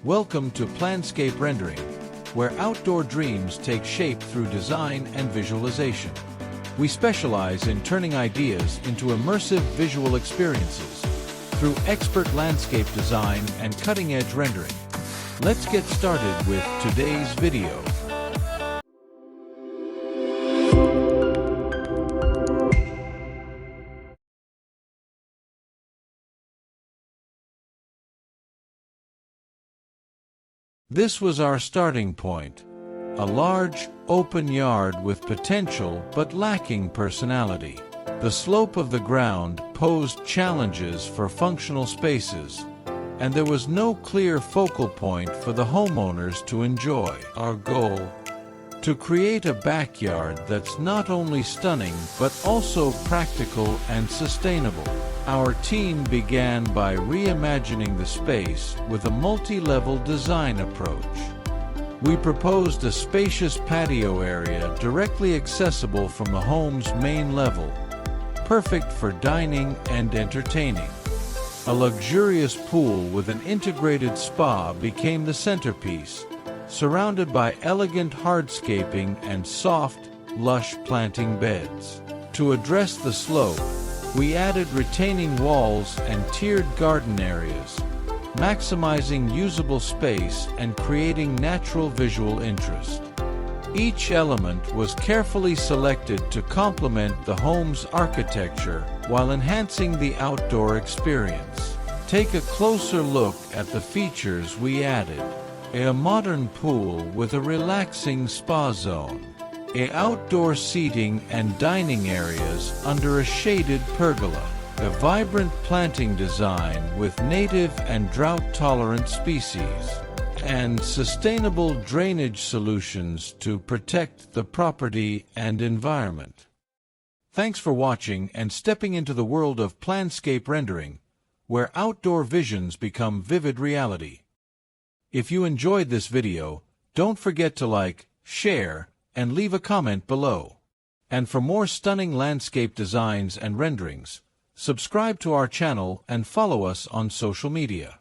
Welcome to PlanScape Rendering, where outdoor dreams take shape through design and visualization. We specialize in turning ideas into immersive visual experiences through expert landscape design and cutting-edge rendering. Let's get started with today's video. This was our starting point, a large, open yard with potential but lacking personality. The slope of the ground posed challenges for functional spaces, and there was no clear focal point for the homeowners to enjoy. Our goal: to create a backyard that's not only stunning but also practical and sustainable. Our team began by reimagining the space with a multi-level design approach. We proposed a spacious patio area directly accessible from the home's main level, perfect for dining and entertaining. A luxurious pool with an integrated spa became the centerpiece, surrounded by elegant hardscaping and soft, lush planting beds. To address the slope, we added retaining walls and tiered garden areas, maximizing usable space and creating natural visual interest. Each element was carefully selected to complement the home's architecture while enhancing the outdoor experience. Take a closer look at the features we added. A modern pool with a relaxing spa zone. Outdoor seating and dining areas under a shaded pergola. A vibrant planting design with native and drought-tolerant species. And sustainable drainage solutions to protect the property and environment. Thanks for watching and stepping into the world of PlanScape Rendering, where outdoor visions become vivid reality. If you enjoyed this video, don't forget to like, share, and leave a comment below. And for more stunning landscape designs and renderings, subscribe to our channel and follow us on social media.